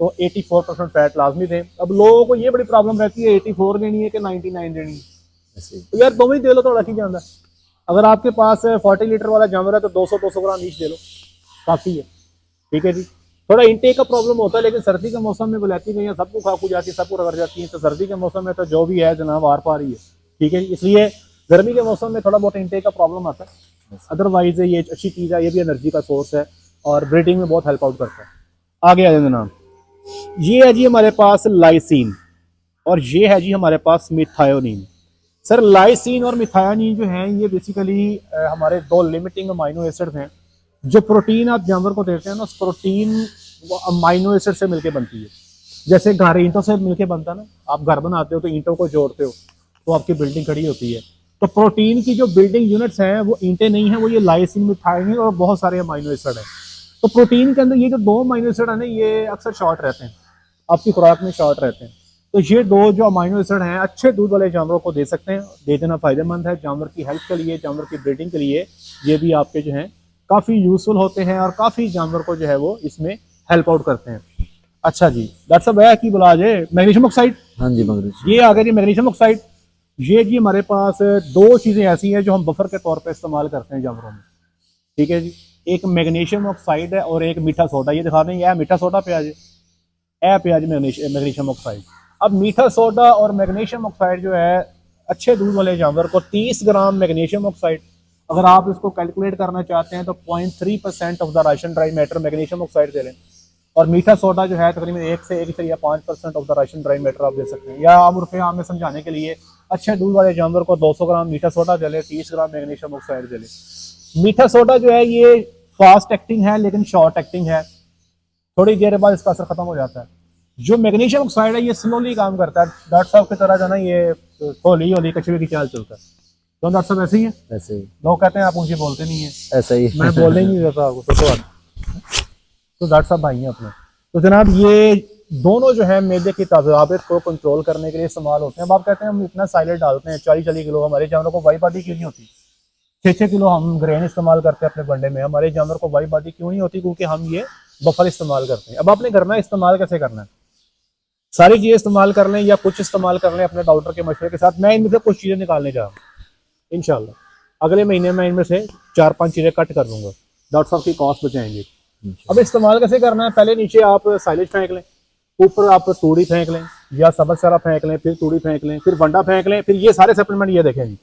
तो 84% फैट लाजमी दें। अब लोगों को ये बड़ी प्रॉब्लम रहती है 84 देनी है कि 99 देनी है, तो यार दोनों ही दे लो तो रखी जाता है। अगर आपके पास 40 लीटर वाला जानवर है तो 200 ग्राम ईच दे लो, काफ़ी है। ठीक है जी। थोड़ा इंटेक का प्रॉब्लम होता है, लेकिन सर्दी के मौसम में बुलाती गई सबको खा खू जाती है, सबको रगड़ जाती है, तो सर्दी के मौसम में तो जो भी है जनाब आर पार ही है। ठीक है जी। इसलिए गर्मी के मौसम में थोड़ा बहुत इंटेक का प्रॉब्लम आता है, अदरवाइज ये अच्छी चीज़ है, ये भी एनर्जी का सोर्स है और ब्रीडिंग में बहुत हेल्प आउट करता है। आगे आ जाए जनाब, ये है जी हमारे पास लाइसिन और ये है जी हमारे पास मिथायोनिन। सर लाइसिन और मिथायोनिन जो हैं ये बेसिकली हमारे दो लिमिटिंग अमाइनो एसिड्स हैं। जो प्रोटीन आप जानवर को देते हैं ना, उस प्रोटीन अमाइनो एसिड से मिलके बनती है। जैसे घर ईंटों से मिलके बनता है ना, आप घर बनाते हो तो ईंटों को जोड़ते हो तो आपकी बिल्डिंग खड़ी होती है। तो प्रोटीन की जो बिल्डिंग यूनिट्स हैं वो ईंटें नहीं हैं, वो ये लाइसिन, मिथायोनिन और बहुत सारे अमाइनो एसिड हैं। तो प्रोटीन के अंदर ये जो दो अमाइनो एसिड है ना, ये अक्सर शॉर्ट रहते हैं, आपकी खुराक में शॉर्ट रहते हैं। तो ये दो जो अमाइनो एसिड हैं अच्छे दूध वाले जानवरों को दे सकते हैं, दे देना फ़ायदेमंद है जानवर की हेल्थ के लिए, जानवर की ब्रीडिंग के लिए। ये भी आपके जो हैं काफ़ी यूजफुल होते हैं और काफ़ी जानवर को जो है वो इसमें हेल्प आउट करते हैं। अच्छा जी, डॉक्टर साहब है की बोला जे मैग्नीशियम ऑक्साइड। हाँ जी, मैग्नीशियम, ये आ गया जी मैग्नीशियम ऑक्साइड। ये जी हमारे पास दो चीज़ें ऐसी हैं जो हम बफर के तौर पर इस्तेमाल करते हैं जानवरों में। ठीक है जी। एक मैग्नीशियम ऑक्साइड है और एक मीठा सोडा। ये दिखा दें, यह मीठा सोडा प्याज है, प्याज मैग्नीशियम ऑक्साइड। अब मीठा सोडा और मैग्नीशियम ऑक्साइड जो है अच्छे दूध वाले जानवर को 30 ग्राम मैग्नीशियम ऑक्साइड, अगर आप इसको कैलकुलेट करना चाहते हैं तो 0.3% of the ration dry matter magnesium oxide दे लें। और मीठा सोडा जो है तकरीबन 1 से 5% of the ration dry matter आप दे सकते हैं। या आम रुपये में समझाने के लिए अच्छे दूध वाले जानवर को 200 ग्राम मीठा सोडा दे लें, 30 ग्राम मैग्नीशियम ऑक्साइड दे लें। मीठा सोडा जो है ये फास्ट एक्टिंग है लेकिन शॉर्ट एक्टिंग है, थोड़ी देर बाद इसका असर खत्म हो जाता है। जो मैग्नीशियम ऑक्साइड है ये स्लोली काम करता है, डॉक्टर साहब की तरह जो ना ये होली होली कछुए की चाल चलता है। तो डॉक्टर साहब ऐसे ही है, ऐसे ही लोग कहते हैं आप मुझे बोलते नहीं है, ऐसा ही मैं बोलने ही नहीं देता आपको। तो डॉक्टर साहब भाई हैं अपने। तो जनाब ये दोनों जो है मैदे की ताज़ाबियत को कंट्रोल करने के लिए इस्तेमाल होते हैं। अब आप कहते हैं हम इतना साइलेंट डालते हैं 40 किलो, हमारे जानवरों को वाई बॉडी क्यों नहीं होती? 6 किलो हम ग्रेन इस्तेमाल करते हैं अपने बंडे में, हमारे जानवर को वाई बॉडी क्यों नहीं होती? क्योंकि हम ये बफर इस्तेमाल करते हैं। अब आपने करना है इस्तेमाल कैसे करना है, सारी चीज़ें इस्तेमाल कर लें या कुछ इस्तेमाल कर लें अपने डॉक्टर के मशवरे के साथ। मैं इनमें से कुछ चीज़ें निकालने जा रहा हूँ इंशाल्लाह। अगले महीने में इनमें से 4-5 चीज़ें कट कर दूंगा, डॉक्टर साहब की कॉस्ट बचाएंगे। अब इस्तेमाल कैसे करना है, पहले नीचे आप साइलेज फेंक लें, ऊपर आप तूड़ी फेंक लें या सब्ज़ चारा फेंक लें, फिर तूड़ी फेंक लें, फिर वंडा फेंक लें, फिर ये सारे सप्लीमेंट ये देखें जी,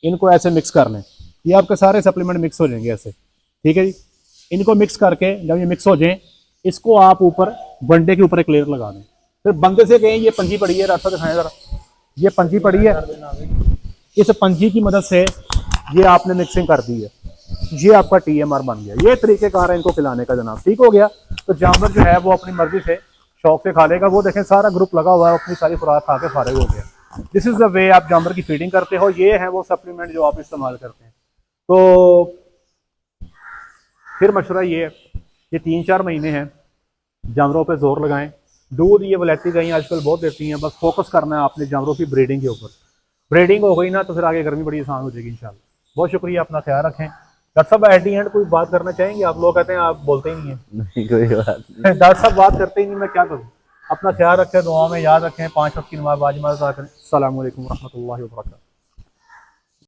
इनको ऐसे मिक्स कर लें, ये आपके सारे सप्लीमेंट मिक्स हो जाएंगे ऐसे। ठीक है जी। इनको मिक्स करके जब ये मिक्स हो जाए इसको आप ऊपर बंडे के ऊपर एक लेयर लगा दें। फिर बंदे से कहें ये पंजी पड़ी है, रास्ता दिखाएं ज़रा, ये पंजी पड़ी है, इस पंजी की मदद से ये आपने मिक्सिंग कर दी है, ये आपका TMR बन गया। ये तरीक़ेकार है इनको खिलाने का जनाब। ठीक हो गया। तो जानवर जो है वो अपनी मर्जी से शौक से खा लेगा। वो देखें सारा ग्रुप लगा हुआ है, अपनी सारी खुराक खा के फारिग हो गया। दिस इज़ द वे आप जानवर की फीडिंग करते हो। ये है वो सप्लीमेंट जो आप इस्तेमाल करते हैं। तो फिर मशवरा ये 3-4 महीने हैं, जानवरों पे जोर लगाएं। दूध ये वलैती गायें आजकल बहुत देती हैं, बस फोकस करना है आपने जानवरों की ब्रीडिंग के ऊपर। ब्रीडिंग हो गई ना तो फिर आगे गर्मी बड़ी आसान हो जाएगी इंशाल्लाह। बहुत शुक्रिया, अपना ख्याल रखें। डॉक्टर साहब एट दी एंड कोई बात करना चाहेंगे? आप लोग कहते हैं आप बोलते ही नहीं है। नहीं कोई बात नहीं, डॉक्टर साहब बात करते ही नहीं, मैं क्या करूँ। अपना ख्याल रखें, दुआ में याद रखें, 5 वक्त की नमाज़ बाजमात अदा करें। अस्सलामु अलैकुम व रहमतुल्लाहि व बरकातहू।